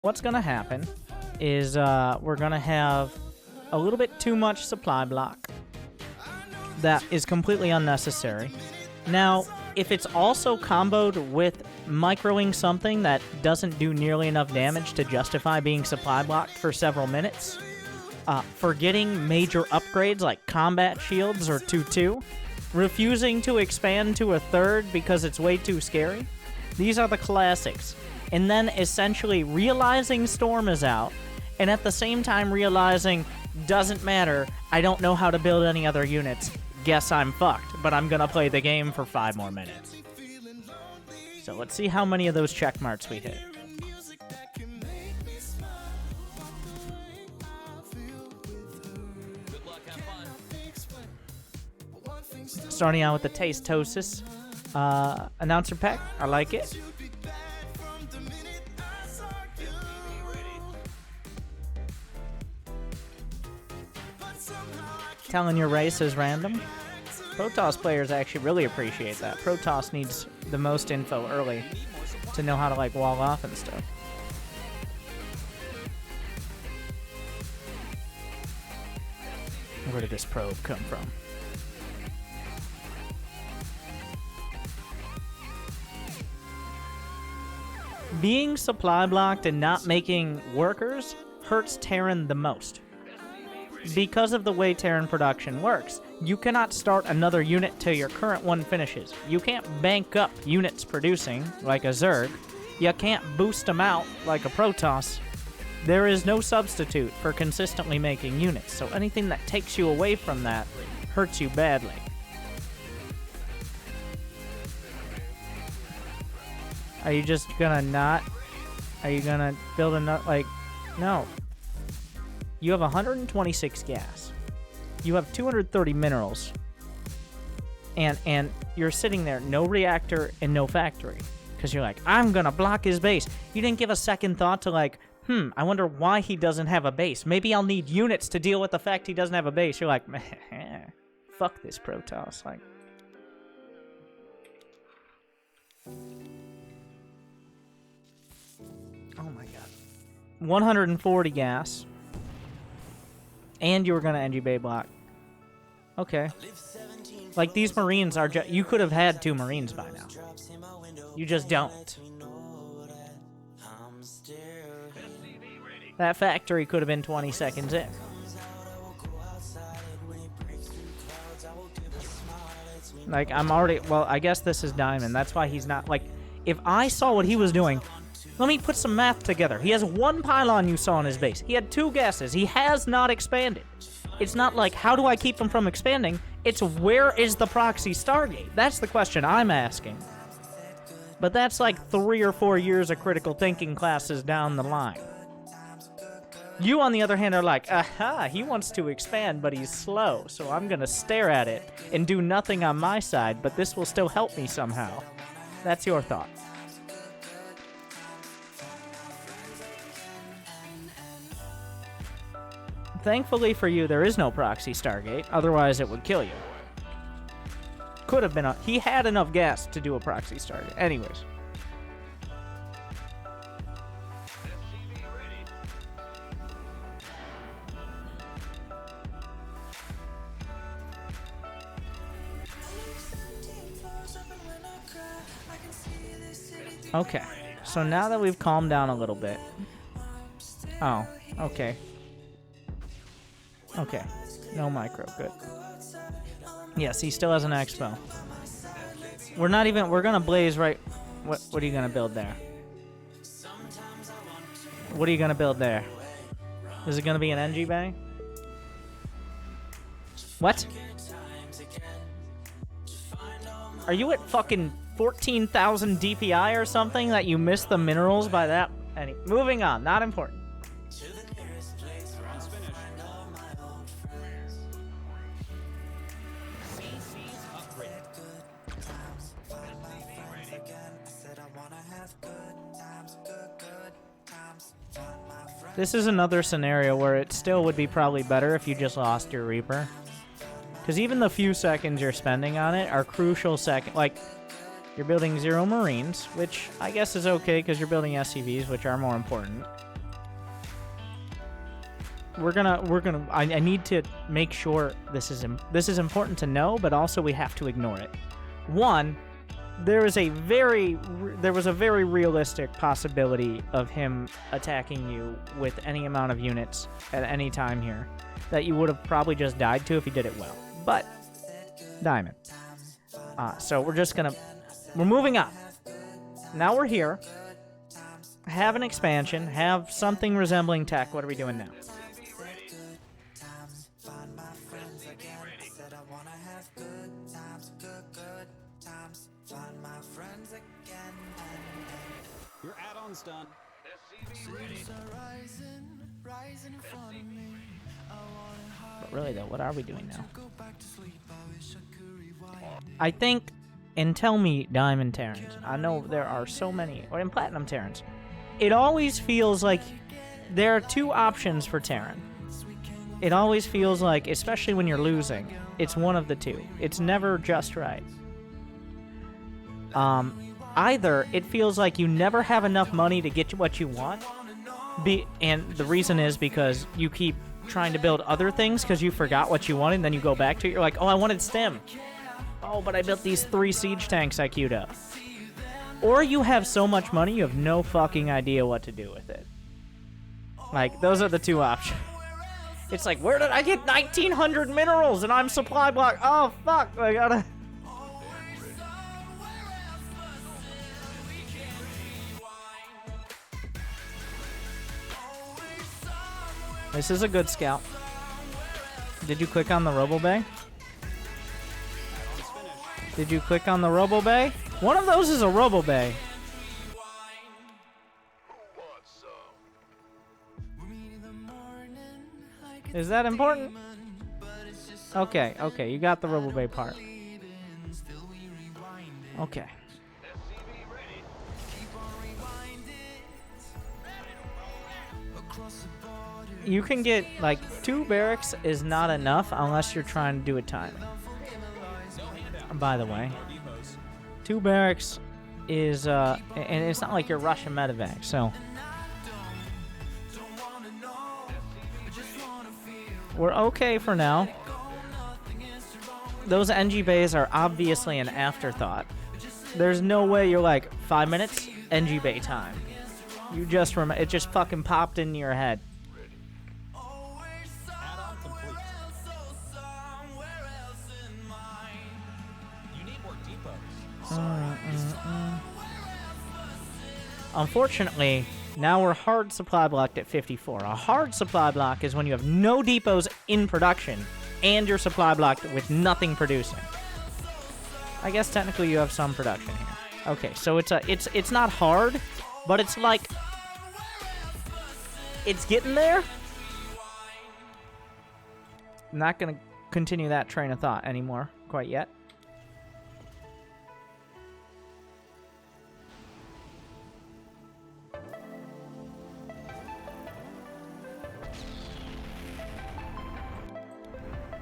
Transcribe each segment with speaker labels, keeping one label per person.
Speaker 1: What's going to happen is we're going to have a little bit too much supply block that is completely unnecessary. Now, if it's also comboed with microing something that doesn't do nearly enough damage to justify being supply blocked for several minutes, forgetting major upgrades like combat shields or 2-2, refusing to expand to a third because it's way too scary, these are the classics. And then essentially realizing Storm is out, and at the same time realizing, doesn't matter, I don't know how to build any other units, guess I'm fucked, but I'm gonna play the game for 5 more minutes. So let's see how many of those check marks we hit. Starting out with the Artosis announcer pack, I like it. Telling your race is random. Protoss players actually really appreciate that. Protoss needs the most info early to know how to like wall off and stuff. Where did this probe come from? Being supply blocked and not making workers hurts Terran the most. Because of the way Terran production works, you cannot start another unit till your current one finishes. You can't bank up units producing, like a Zerg. You can't boost them out, like a Protoss. There is no substitute for consistently making units, so anything that takes you away from that hurts you badly. Are you just gonna not? Are you gonna build another, like, no. You have 126 gas. You have 230 minerals. And you're sitting there, no reactor and no factory. Because you're like, I'm gonna block his base. You didn't give a second thought to like, I wonder why he doesn't have a base. Maybe I'll need units to deal with the fact he doesn't have a base. You're like, fuck this Protoss. Like, oh my god. 140 gas. And you were going to NG Bay block. Okay. Like, these Marines are just... You could have had 2 Marines by now. You just don't. That factory could have been 20 seconds in. Like, I'm already... Well, I guess this is Diamond. That's why he's not... Like, if I saw what he was doing... Let me put some math together. He has 1 pylon you saw on his base. He had 2 gases. He has not expanded. It's not like, how do I keep him from expanding? It's where is the proxy Stargate? That's the question I'm asking. But that's like 3 or 4 years of critical thinking classes down the line. You, on the other hand, are like, aha, he wants to expand, but he's slow, so I'm going to stare at it and do nothing on my side, but this will still help me somehow. That's your thought. Thankfully for you, there is no proxy Stargate. Otherwise, it would kill you. Could have been he had enough gas to do a proxy Stargate. Anyways. Okay. So now that we've calmed down a little bit. Oh, okay. Okay, no micro, good. Yes, he still has an expo. We're gonna blaze right... What are you gonna build there? What are you gonna build there? Is it gonna be an NG Bay? What? Are you at fucking 14,000 DPI or something that you missed the minerals by that? Moving on, not important. This is another scenario where it still would be probably better if you just lost your Reaper. Because even the few seconds you're spending on it are crucial seconds. Like, you're building 0 Marines, which I guess is okay because you're building SCVs, which are more important. I need to make sure this is important to know, but also we have to ignore it. One, there was a very realistic possibility of him attacking you with any amount of units at any time here that you would have probably just died to if you did it well. But diamond. So we're moving on. Now we're here. Have an expansion. Have something resembling tech. What are we doing now?
Speaker 2: Your add-on's done.
Speaker 1: But really, though, what are we doing now? I think, and tell me, Diamond Terrans. I know there are so many, or in Platinum Terrans. It always feels like there are two options for Terran. It always feels like, especially when you're losing, it's one of the two. It's never just right. Either it feels like you never have enough money to get what you want, and the reason is because you keep trying to build other things because you forgot what you wanted, and then you go back to it, you're like, oh, I wanted STEM. Oh, but I built these 3 siege tanks I queued up. Or you have so much money you have no fucking idea what to do with it. Like, those are the two options. It's like, where did I get 1,900 minerals and I'm supply block? Oh, fuck, I gotta... This is a good scout. Did you click on the Robo Bay? Did you click on the Robo Bay? One of those is a Robo Bay. Is that important? Okay, okay, you got the Robo Bay part. Okay. You can get, like, 2 barracks is not enough unless you're trying to do a timing. By the way, 2 barracks is, and it's not like you're Russian medevac, so. We're okay for now. Those NG bays are obviously an afterthought. There's no way you're like, 5 minutes, NG bay time. You just it just fucking popped into your head. Unfortunately, now we're hard supply blocked at 54. A hard supply block is when you have no depots in production and you're supply blocked with nothing producing. I guess technically you have some production here. Okay, so it's not hard, but it's like it's getting there. I'm not gonna continue that train of thought anymore quite yet.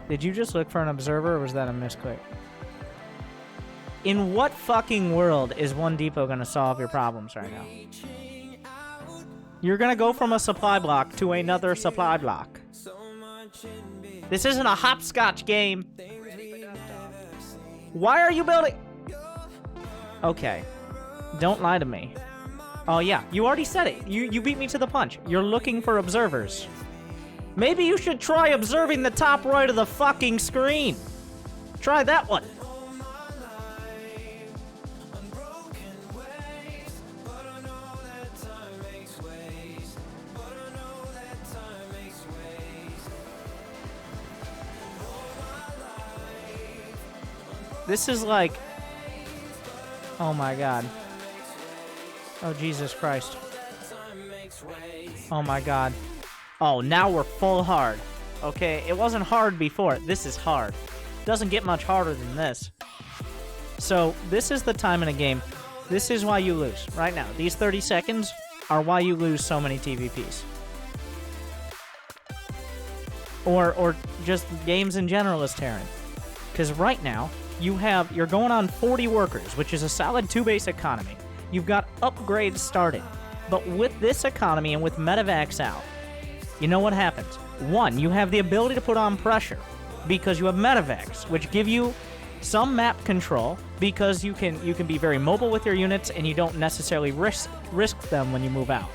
Speaker 1: Did you just look for an observer, or was that a misclick? In what fucking world is one depot gonna solve your problems right now? You're gonna go from a supply block to another supply block. This isn't a hopscotch game. Why are you building? Okay. Don't lie to me. Oh yeah, you already said it. You beat me to the punch. You're looking for observers. Maybe you should try observing the top right of the fucking screen. Try that one. This is like... Oh my god. Oh Jesus Christ. Oh my god. Oh, now we're full hard. Okay, it wasn't hard before. This is hard. Doesn't get much harder than this. So, this is the time in a game. This is why you lose. Right now, these 30 seconds are why you lose so many TVPs. Or just games in general as Terran. Because right now, you're going on 40 workers, which is a solid 2-base economy. You've got upgrades starting. But with this economy and with medevacs out, you know what happens? One, you have the ability to put on pressure because you have medevacs, which give you some map control because you can be very mobile with your units and you don't necessarily risk them when you move out.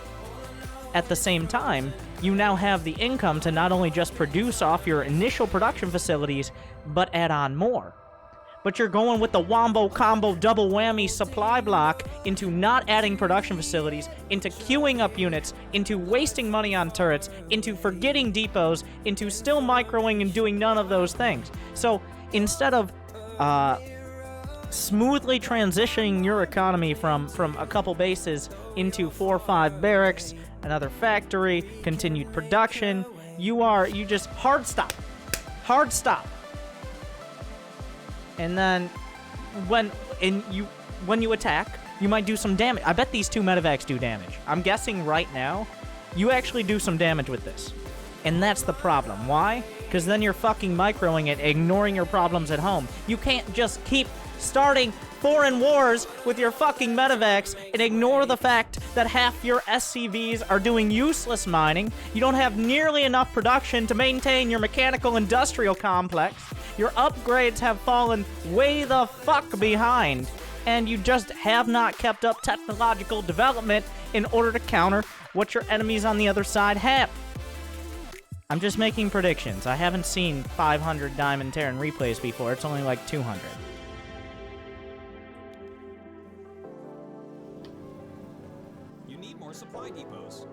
Speaker 1: At the same time, you now have the income to not only just produce off your initial production facilities, but add on more. But you're going with the wombo combo double whammy supply block into not adding production facilities, into queuing up units, into wasting money on turrets, into forgetting depots, into still microing and doing none of those things. So instead of smoothly transitioning your economy from a couple bases into 4 or 5 barracks, another factory, continued production, you just hard stop. And then when you attack, you might do some damage. I bet these 2 medevacs do damage. I'm guessing right now, you actually do some damage with this. And that's the problem. Why? Because then you're fucking microing it, ignoring your problems at home. You can't just keep starting foreign wars with your fucking medevacs and ignore the fact that half your SCVs are doing useless mining. You don't have nearly enough production to maintain your mechanical industrial complex. Your upgrades have fallen way the fuck behind. And you just have not kept up technological development in order to counter what your enemies on the other side have. I'm just making predictions. I haven't seen 500 Diamond Terran replays before. It's only like 200.
Speaker 2: You need more supply depots.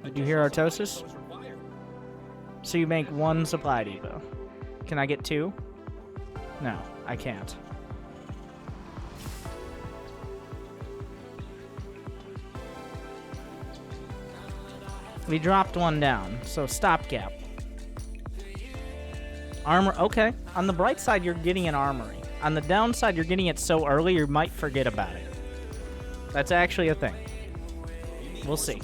Speaker 1: Did you hear Artosis? So you make 1 supply depot. Can I get 2? No, I can't. We dropped 1 down, so stopgap. Armor, okay. On the bright side, you're getting an armory. On the downside, you're getting it so early, you might forget about it. That's actually a thing. We'll see.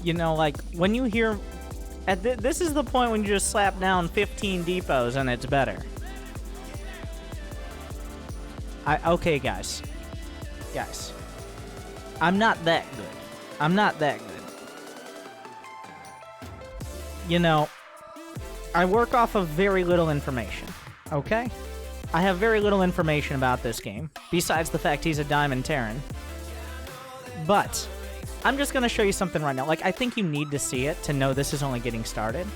Speaker 1: You know, like, when you hear... this is the point when you just slap down 15 depots and it's better. Okay, guys. Guys. I'm not that good. You know, I work off of very little information, okay? I have very little information about this game, besides the fact he's a Diamond Terran. But... I'm just going to show you something right now. Like, I think you need to see it to know this is only getting started.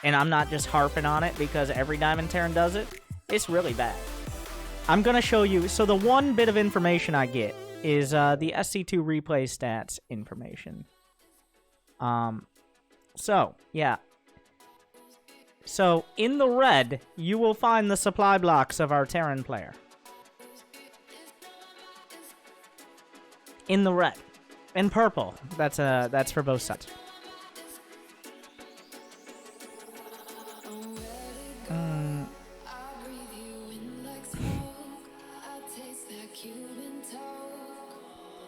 Speaker 1: And I'm not just harping on it because every Diamond Terran does it. It's really bad. I'm going to show you... So the one bit of information I get is the SC2 replay stats information. So, yeah. So, in the red, you will find the supply blocks of our Terran player. In the red. In purple. That's for both sides.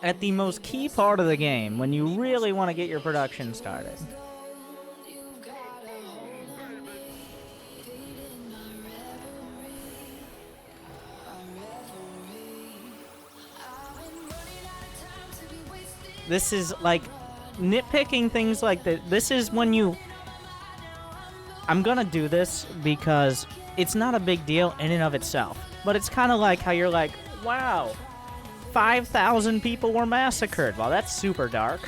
Speaker 1: At the most key part of the game, when you really want to get your production started. This is, like, nitpicking things like that. This is when you... I'm gonna do this because it's not a big deal in and of itself. But it's kind of like how you're like, wow, 5,000 people were massacred. Well, that's super dark.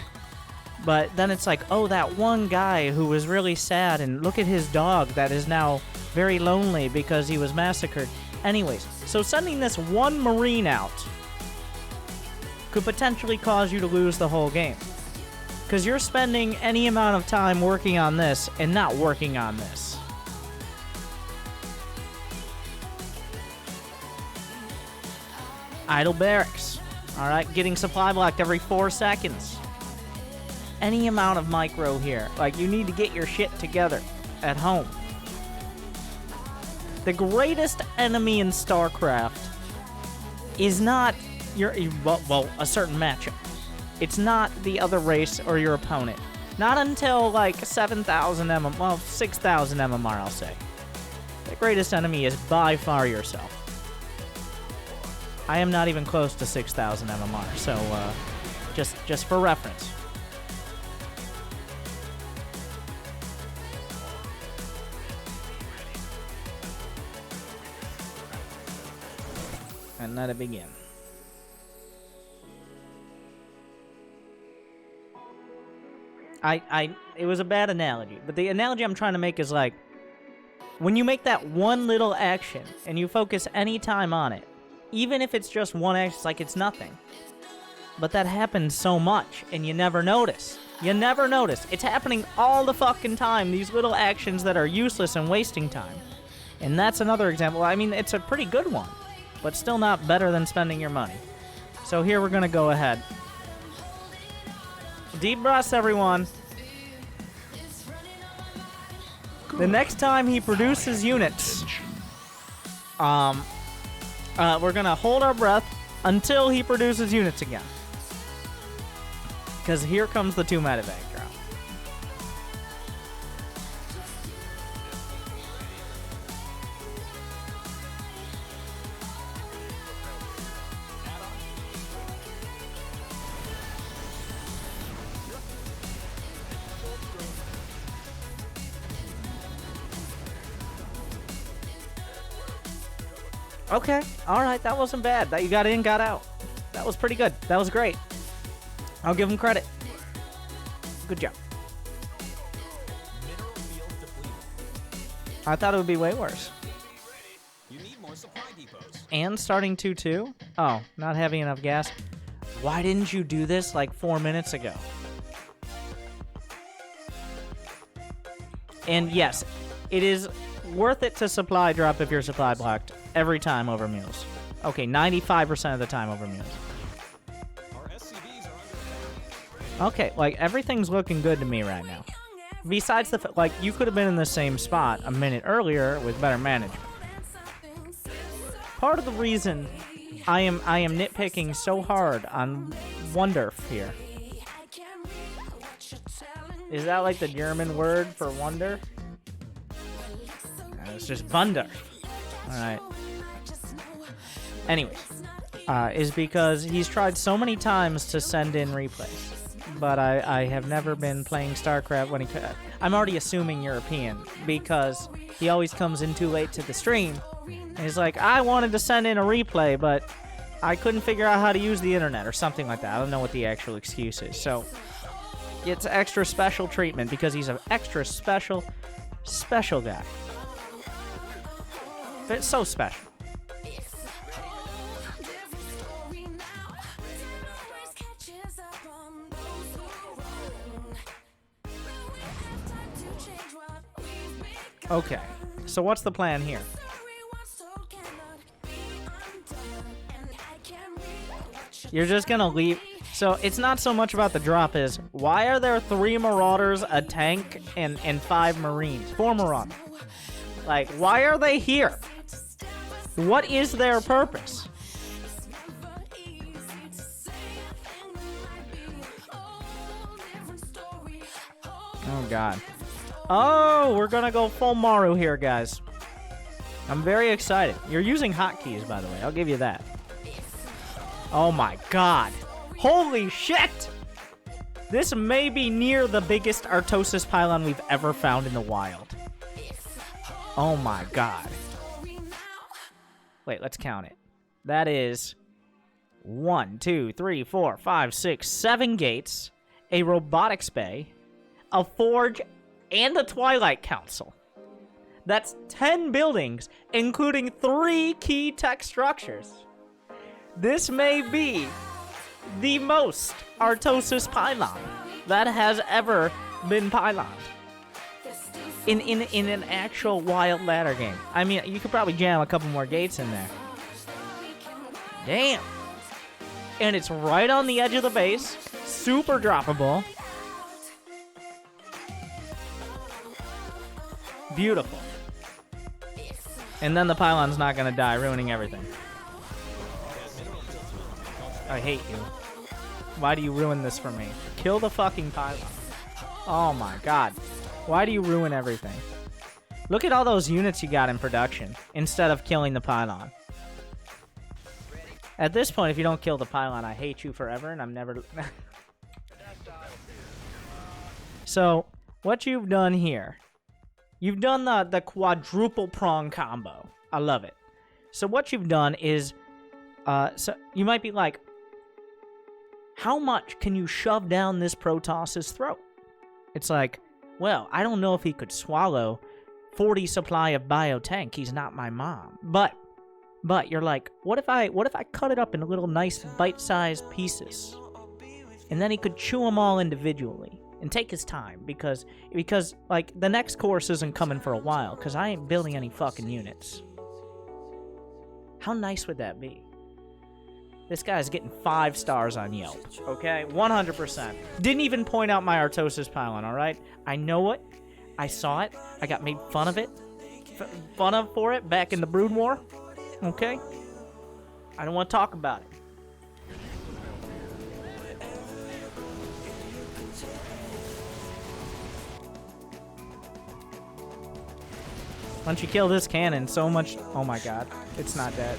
Speaker 1: But then it's like, oh, that one guy who was really sad, and look at his dog that is now very lonely because he was massacred. Anyways, so sending this one Marine out could potentially cause you to lose the whole game. Because you're spending any amount of time working on this and not working on this. Idle barracks. Alright, getting supply blocked every 4 seconds. Any amount of micro here. Like, you need to get your shit together at home. The greatest enemy in StarCraft is not well, a certain matchup. It's not the other race or your opponent. Not until, like, 7,000 MMR, well, 6,000 MMR, I'll say. The greatest enemy is by far yourself. I am not even close to 6,000 MMR, so, just for reference. And let it begin. It was a bad analogy, but the analogy I'm trying to make is like, when you make that one little action and you focus any time on it, even if it's just one action, it's like it's nothing. But that happens so much, and you never notice. You never notice. It's happening all the fucking time, these little actions that are useless and wasting time. And that's another example. I mean, it's a pretty good one, but still not better than spending your money. So here we're going to go ahead. Deep breaths, everyone. The next time he produces units, we're gonna hold our breath until he produces units again. Because here comes the 2 medevac drop. Okay, alright, that wasn't bad. That you got in, got out. That was pretty good. That was great. I'll give him credit. Good job. I thought it would be way worse.
Speaker 2: You need more supply depots.
Speaker 1: And starting 2-2? Oh, not having enough gas. Why didn't you do this like 4 minutes ago? And yes, it is worth it to supply drop if you're supply blocked every time over mules. Okay, 95% of the time over mules.
Speaker 2: Our SCVs are under.
Speaker 1: Okay, like everything's looking good to me right now. Besides the like you could have been in the same spot a minute earlier with better management. Part of the reason I am nitpicking so hard on Wonder here. Is that like the German word for wonder? It's just Wunder. Alright. Anyways, is because he's tried so many times to send in replays. But I have never been playing StarCraft when I'm already assuming European, because he always comes in too late to the stream. And he's like, I wanted to send in a replay, but I couldn't figure out how to use the internet or something like that. I don't know what the actual excuse is. So, it's extra special treatment because he's an extra special guy. It's so special. Okay, so what's the plan here? You're just gonna leave. So it's not so much about the drop as, why are there 3 Marauders, a tank, and 5 Marines? 4 Marauders. Like, why are they here? What is their purpose? Oh, God. Oh, we're gonna go full Maru here, guys. I'm very excited. You're using hotkeys, by the way. I'll give you that. Oh, my God. Holy shit! This may be near the biggest Artosis pylon we've ever found in the wild. Oh my god. Wait, let's count it. That is 1, 2, 3, 4, 5, 6, 7 gates, a robotics bay, a forge, and a Twilight Council. That's 10 buildings, including 3 key tech structures. This may be the most Artosis pylon that has ever been pyloned in an actual wild ladder game. I mean, you could probably jam a couple more gates in there. Damn. And it's right on the edge of the base. Super droppable. Beautiful. And then the pylon's not gonna die, ruining everything. I hate you. Why do you ruin this for me? Kill the fucking pylon. Oh my god. Why do you ruin everything? Look at all those units you got in production instead of killing the pylon. At this point, if you don't kill the pylon, I hate you forever and I'm never... So, what you've done here, you've done the quadruple prong combo. I love it. So what you've done is, so you might be like, how much can you shove down this Protoss's throat? It's like, well, I don't know if he could swallow 40 supply of biotank. He's not my mom. But you're like, what if I cut it up into little nice bite-sized pieces, and then he could chew them all individually and take his time because like the next course isn't coming for a while because I ain't building any fucking units. How nice would that be? This guy's getting 5 stars on Yelp, okay? 100%. Didn't even point out my Artosis pylon, all right? I know it. I saw it. I got made fun of it. For it back in the Brood War, okay? I don't want to talk about it. Once you kill this cannon, so much... Oh my god. It's not dead.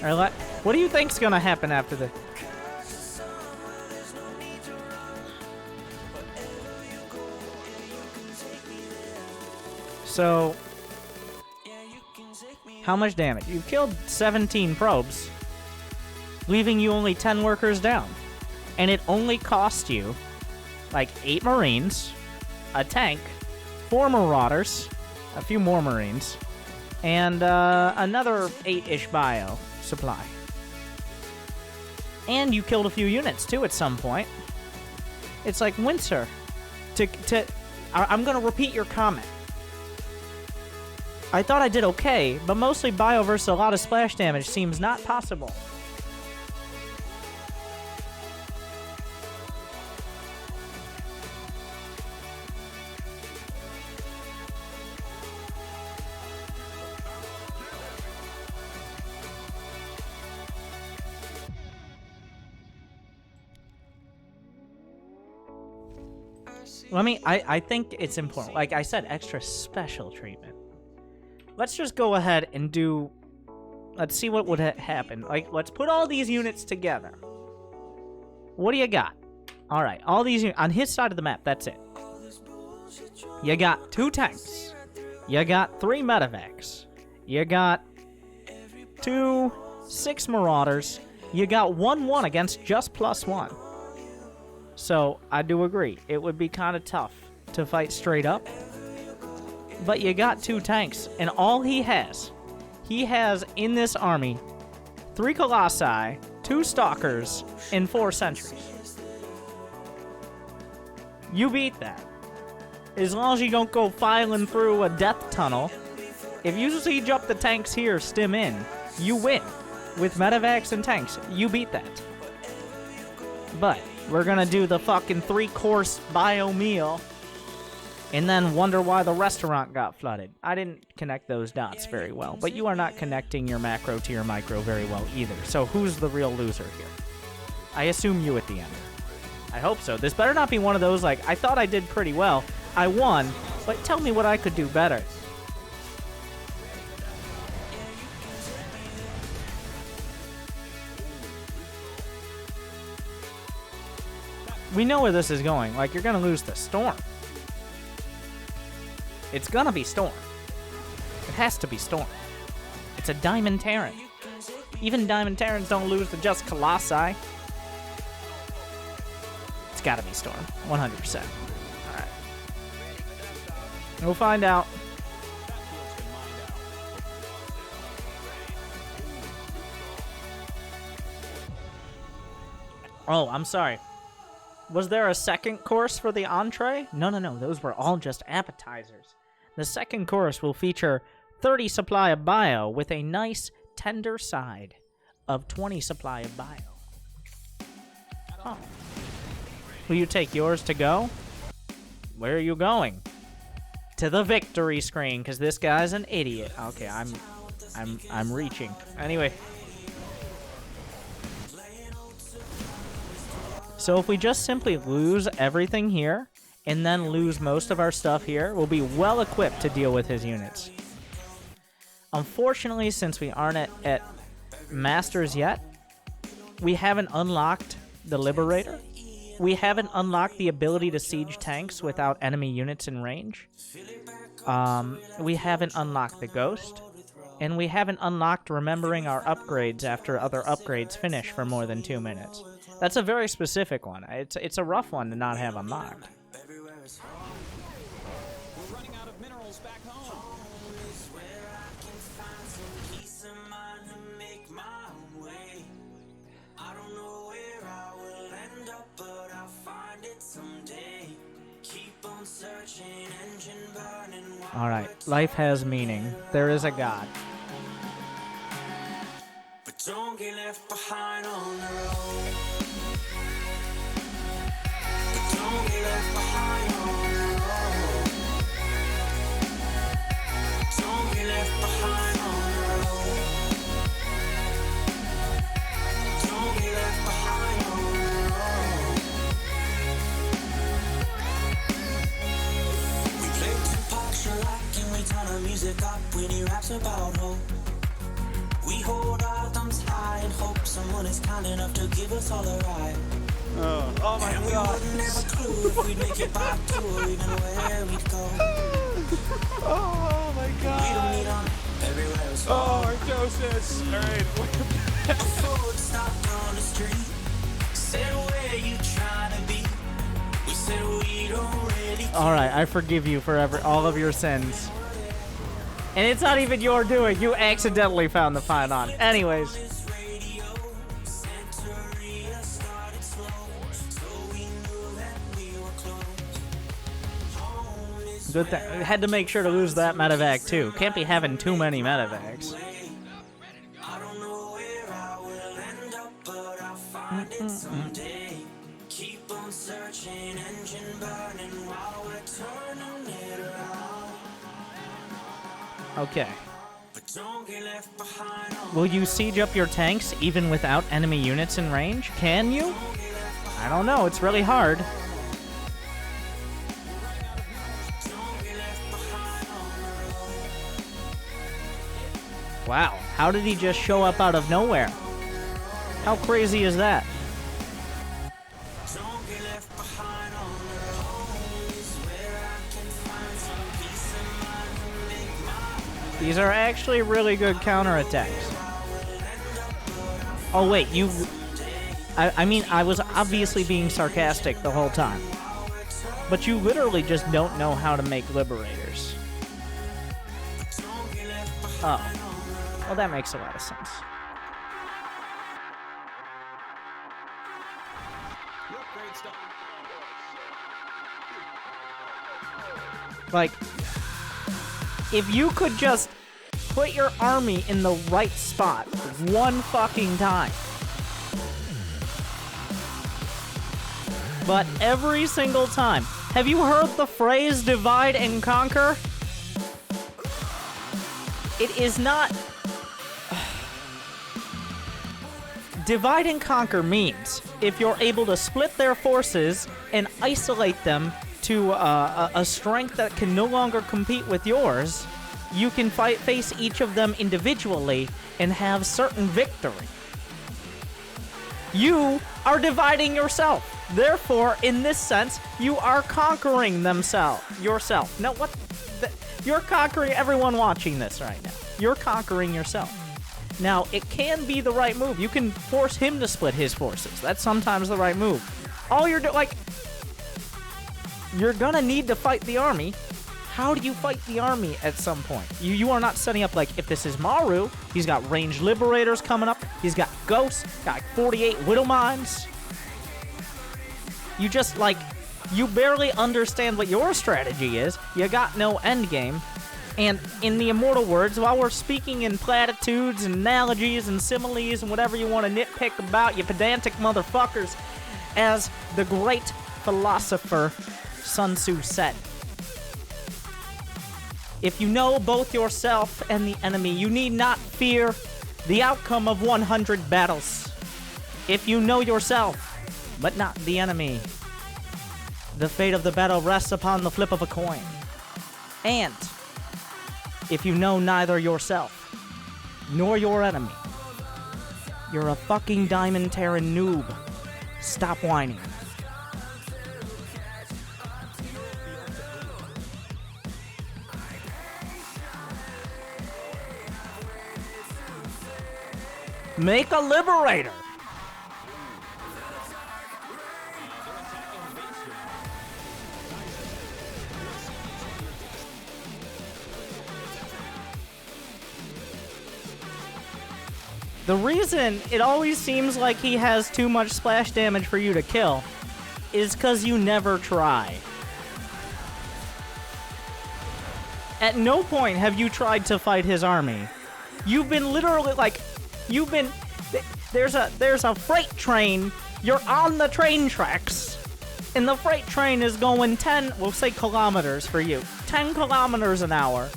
Speaker 1: Alright, what do you think's gonna happen after this? So... How much damage? You've killed 17 probes, leaving you only 10 workers down. And it only cost you, like, 8 Marines, a tank, 4 Marauders, a few more Marines, and another 8-ish bio supply. And you killed a few units, too, at some point. It's like, Winter, I'm going to repeat your comment. I thought I did okay, but mostly bio versus a lot of splash damage seems not possible. I think it's important. Like I said, extra special treatment. Let's just go ahead and do... Let's see what would happen. Like, let's put all these units together. What do you got? Alright, all these units... On his side of the map, that's it. You got 2 tanks. You got 3 medevacs. You got 2 6 marauders. You got 1-1 against just +1. So, I do agree. It would be kind of tough to fight straight up. But you got 2 tanks, and all he has in this army 3 Colossi, 2 Stalkers, and 4 Sentries. You beat that. As long as you don't go filing through a death tunnel. If you siege up the tanks here, stim in, you win. With medevacs and tanks, you beat that. But we're gonna do the fucking 3-course bio meal and then wonder why the restaurant got flooded. I didn't connect those dots very well, but you are not connecting your macro to your micro very well either. So who's the real loser here? I assume you at the end. I hope so. This better not be one of those like, I thought I did pretty well. I won, but tell me what I could do better. We know where this is going. Like, you're gonna lose the Storm. It's gonna be Storm. It has to be Storm. It's a Diamond Terran. Even Diamond Terrans don't lose to just Colossi. It's gotta be Storm. 100%. Alright. We'll find out. Oh, I'm sorry. Was there a second course for the entree? No. Those were all just appetizers. The second course will feature 30 supply of bio with a nice tender side of 20 supply of bio. Huh. Will you take yours to go? Where are you going? to the victory screen, because this guy's an idiot. Okay, I'm reaching. Anyway. So if we just simply lose everything here, and then lose most of our stuff here, we'll be well equipped to deal with his units. Unfortunately, since we aren't at Masters yet, we haven't unlocked the Liberator. We haven't unlocked the ability to siege tanks without enemy units in range. We haven't unlocked the Ghost. And we haven't unlocked remembering our upgrades after other upgrades finish for more than 2 minutes. That's a very specific one. It's a rough one to not have unlocked.
Speaker 2: We're running out of minerals back home.
Speaker 1: Alright, life has meaning. There is a God.
Speaker 3: But don't get left behind on the road. But don't get left behind on the road. Don't get left behind on the road. Don't get left behind on the road. We play Tupac, Shellac, and we turn our music up when he raps about hope. We hold our thumbs high and hope someone is kind enough to give us all a ride.
Speaker 2: Oh my
Speaker 3: And we
Speaker 2: god.
Speaker 3: wouldn't have a clue if we'd make it back to or even where we'd go.
Speaker 2: Oh my
Speaker 3: We don't
Speaker 2: god.
Speaker 3: need on everywhere else.
Speaker 2: Oh, Artosis. Alright.
Speaker 3: A Ford stopped on the street. Said, where you trying to be? We said, we don't really care.
Speaker 1: Alright, I forgive you for all of your sins. And it's not even your doing. You accidentally found the pylon. Anyways.
Speaker 3: This radio, Santeria started slow, so we knew that we were close. Home is
Speaker 1: Good thing. We had to make sure to lose that medevac too. Can't be having too many medevacs.
Speaker 3: I don't know where I will end up, but I'll find it someday. Keep on searching, engine burning while we're turning it around.
Speaker 1: Okay.
Speaker 3: But don't get left behind on
Speaker 1: Will you siege up your tanks even without enemy units in range? Can you? I don't know. It's really hard. Wow. How did he just show up out of nowhere? How crazy is that?
Speaker 3: Don't get left behind on the road is where I can find some peace of mind and make my
Speaker 1: These are actually really good counterattacks. Oh wait, you... I mean, I was obviously being sarcastic the whole time. But you literally just don't know how to make liberators. Oh. Well, that makes a lot of sense.
Speaker 2: The upgrade stuff.
Speaker 1: Like, if you could just put your army in the right spot one fucking time. But every single time. Have you heard the phrase divide and conquer? It is not... Divide and conquer means if you're able to split their forces and isolate them to a strength that can no longer compete with yours, you can face each of them individually and have certain victory. You are dividing yourself. Therefore, in this sense, you are conquering yourself. No, what? You're conquering everyone watching this right now. You're conquering yourself. Now, it can be the right move. You can force him to split his forces. That's sometimes the right move. All you're doing, you're gonna need to fight the army. How do you fight the army at some point? You are not setting up, if this is Maru, he's got ranged liberators coming up. He's got ghosts, got 48 widow mines. You just, you barely understand what your strategy is. You got no end game. And in the immortal words, while we're speaking in platitudes and analogies and similes and whatever you want to nitpick about, you pedantic motherfuckers, as the great philosopher Sun Tzu said, If you know both yourself and the enemy, you need not fear the outcome of 100 battles. If you know yourself, but not the enemy, the fate of the battle rests upon the flip of a coin. And if you know neither yourself nor your enemy, you're a fucking Diamond Terran noob. Stop whining. Make a Liberator! The reason it always seems like he has too much splash damage for you to kill is because you never try. At no point have you tried to fight his army. You've been literally like, there's a freight train, you're on the train tracks, and the freight train is going 10, we'll say kilometers for you, 10 kilometers an hour,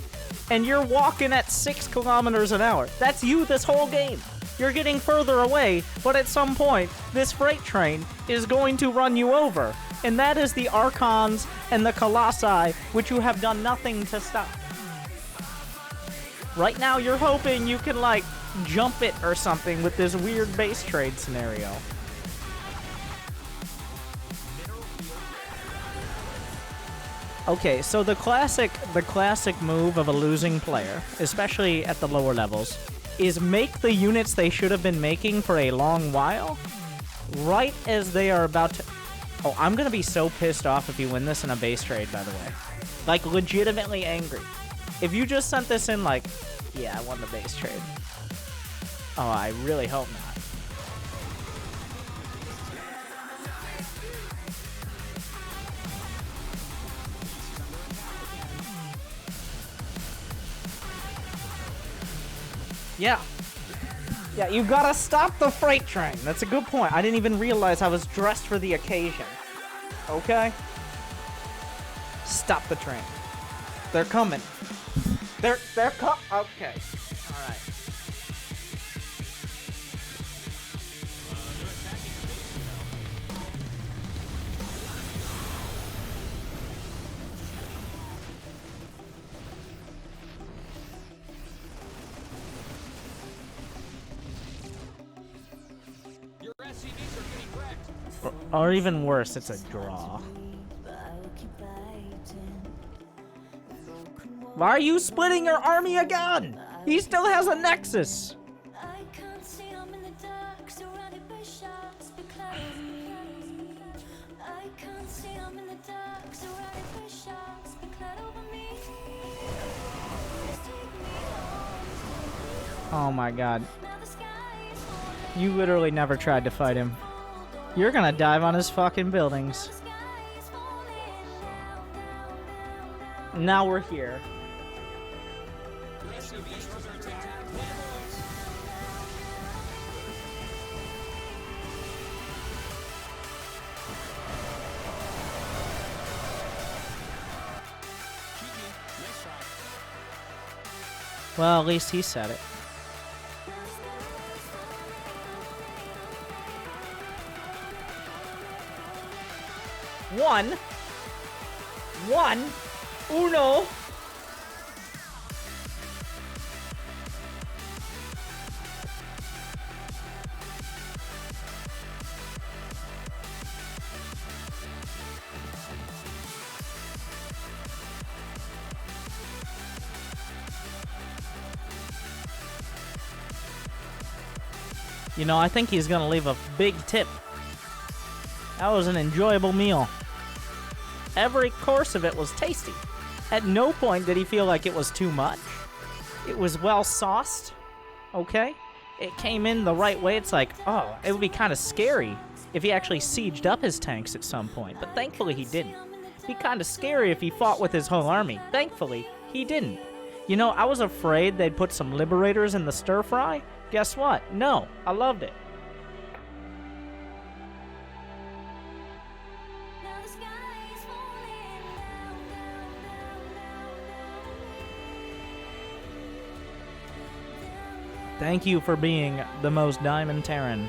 Speaker 1: and you're walking at 6 kilometers an hour. That's you this whole game. You're getting further away, but at some point, this freight train is going to run you over. And that is the Archons and the Colossi, which you have done nothing to stop. Right now, you're hoping you can, like, jump it or something with this weird base trade scenario. Okay, so the classic move of a losing player, especially at the lower levels, is make the units they should have been making for a long while, right as they are about to... Oh, I'm gonna be so pissed off if you win this in a base trade, by the way. Like, legitimately angry. If you just sent this in like, yeah, I won the base trade. Oh, I really hope not. Yeah. Yeah, you gotta stop the freight train. That's a good point. I didn't even realize I was dressed for the occasion. Okay? Stop the train. They're coming. They're okay. Alright.
Speaker 2: Your SCVs are getting wrecked.
Speaker 1: Or even worse, it's a draw. Why are you splitting your army again? He still has a Nexus. Oh my god. You literally never tried to fight him. You're gonna dive on his fucking buildings. Now we're here. Well, at least he said it. One, uno. You know, I think he's gonna leave a big tip. That was an enjoyable meal. Every course of it was tasty. At no point did he feel like it was too much. It was well sauced, okay? It came in the right way. It's like, oh, it would be kind of scary if he actually sieged up his tanks at some point, but thankfully he didn't. It'd be kind of scary if he fought with his whole army. Thankfully, he didn't. You know, I was afraid they'd put some Liberators in the stir-fry. Guess what? No, I loved it. Thank you for being the most diamond Terran.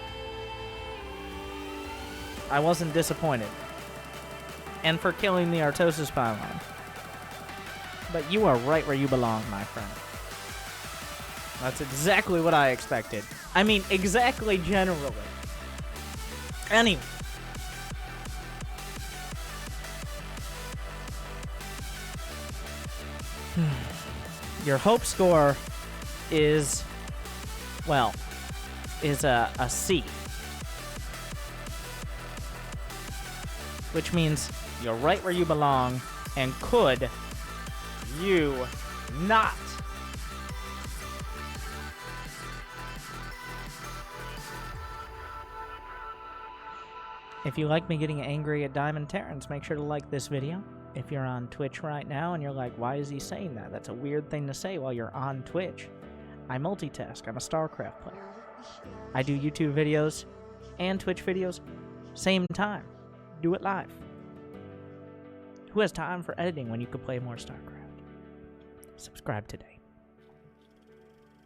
Speaker 1: I wasn't disappointed. And for killing the Artosis pylon. But you are right where you belong, my friend. That's exactly what I expected. I mean, exactly generally. Anyway. Your hope score is, well, is a C. Which means you're right where you belong, and could you not? If you like me getting angry at Diamond Terrans, make sure to like this video. If you're on Twitch right now and you're like, why is he saying that? That's a weird thing to say while you're on Twitch. I multitask. I'm a StarCraft player. I do YouTube videos and Twitch videos same time. Do it live. Who has time for editing when you could play more StarCraft? Subscribe today.